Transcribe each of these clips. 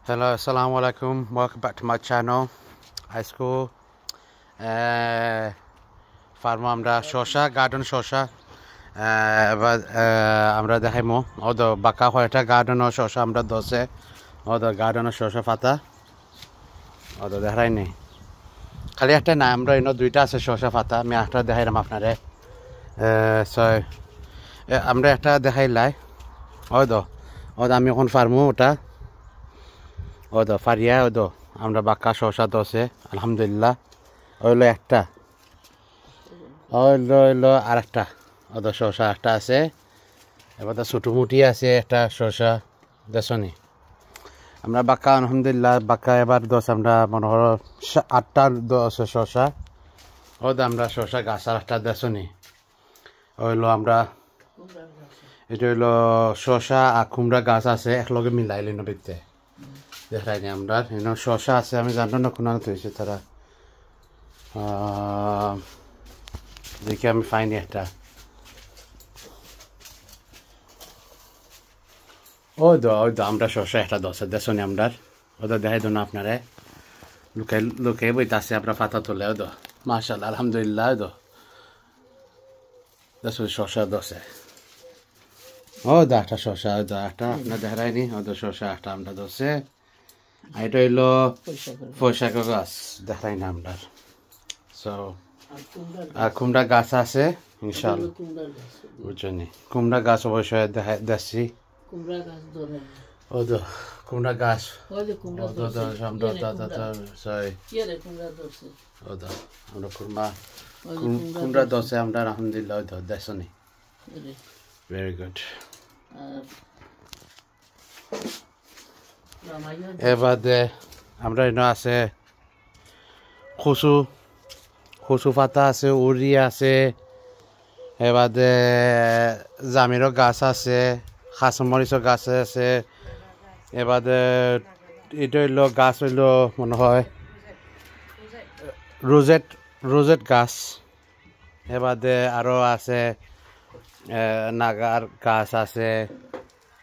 Hello, assalamu alaikum. Welcome back to my channel. High school. Farm আমরা শসা garden শসা এবার আমরা দেখাইমু ওদ বাঁকা কয়টা গার্ডেন শসা আমরা দশে ওদ গার্ডেন শসা পাতা ওদ দেখাইনি খালি একটা না আমরা ইনো দুইটা আছে শসা পাতা আমি একটা দেখাইলাম আপনারে আমরা একটা দেখাইলাই ওদ আমি এখন ফার্মু ওটা ওদ ফারিয়া ওদ আমরা বাঁকা শসা দশে আলহামদুলিল্লাহ ওইলো একটা ওইলো আর একটা ওদ শসা একটা আছে এবার তো ছোটোমুটি আছে একটা শসা দেশনি আমরা বাঁকা আলহামদুলিল্লাহ বাঁকা এবার দশ আমরা মনে হল 8টা দশ শসা ওদ আমরা শসা গাছ আর একটা দেশনি ওইলো আমরা এটা হইলো শসা আর কুমড়া গাছ আছে একলগে মিলাইলি নদীতে দেখাইনি আমরা শসা আছে আমি জানো না কোনো হয়েছে তারা দেখি আমি পাইনি একটা ওই তো আমরা শসা একটা দশে দেশনি আমরা ওদের দেখাই দো না আপনারে লুকাই বইতে আছে আমরা পাতা তোলে ওদ মাশাআল্লাহ আলহামদুলিল্লাহ ওদ দেশনি শসা দশে ও দা একটা শসা ওদ একটা আপনার দেখাইনি ওদ শসা একটা আমরা দশে এটা হইলো পয়সাক গাছ দেখাই না আমরা সো আর কুমড়া গাছ আছে ইনশাআল্লাহ বুঝছেন কুমড়া গাছ অবশ্যই দেখছি কুমড়া গাছ আমরা কুমড়া দশে আমরা আলহামদুলিল্লাহ দেখছি ভেরি গুড এবারে আমরা এনে আছে কচু পাতা আছে উড়ি আছে এবারে জামিরও গাছ আছে খাসমরিচর গাছ আছে এবারে এটা হইলো গাছ হইলো মনে হয় রোজেট গাছ এবারে আরও আছে নাগার গাছ আছে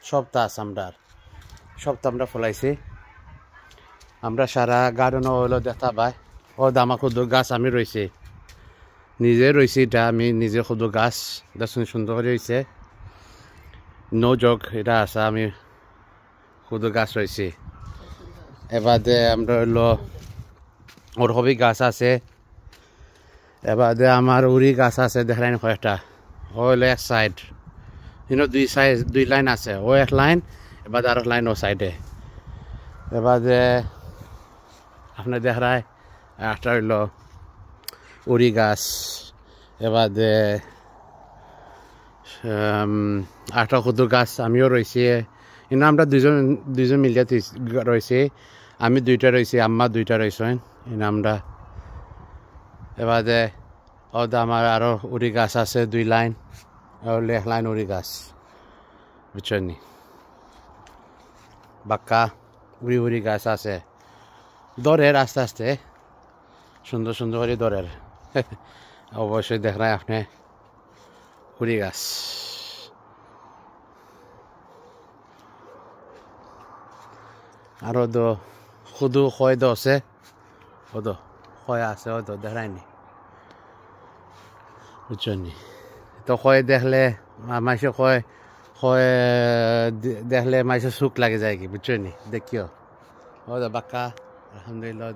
সবটা আছে আমরা ফলাইছি আমরা সারা গার্ডেনও হইলো দেখা পাই ও দামা ক্ষুদ্র গাছ আমি রয়েছি নিজে রয়েছি এটা আমি নিজে ক্ষুদ্র গাছ দেখুন সুন্দর করে রয়েছে নো জগ এটা আছে আমি ক্ষুদ্র গাছ রয়েছি এবারে আমরা হইলো ওরকমই গাছ আছে এবারে আমার উড়ি গাছ আছে দেখাই না কয়েকটা ও হইলো এক সাইড দুই লাইন আছে ও এক লাইন এবার আর লাইন ও সাইডে এবারে আপনার দেখায় একটা হইল উড়ি গাছ এবারে একটা ক্ষুদ্র গাছ আমিও রয়েছি কিন্তু আমরা দুইজন মিলিয়ে রয়েছি আমি দুইটা রয়েছি আম্মা দুইটা রয়েছেন কিন্তু আমরা এবারে আমার আরও উড়ি গাছ আছে 2 লাইন এক লাইন উড়ি গাছ বুঝছেন নি বাক্কা উড়ি গাছ আছে দরের আস্তে আস্তে সুন্দর করে দরের অবশ্যই দেখায় আপনি উড়ি গাছ আরও শুধু হয় আছে হয় আছে দেখায়নি বুঝছেন তো হয় দেখলে মাইসে হয় দেখলে মাইসে চুক লাগে যায় কি বুঝছেন দেখিও বাক্কা আলহামদুলিল্লাহ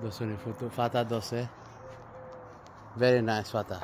দোসনি ফুটো ফাতা দোসে ভেরি নাইস ফাতা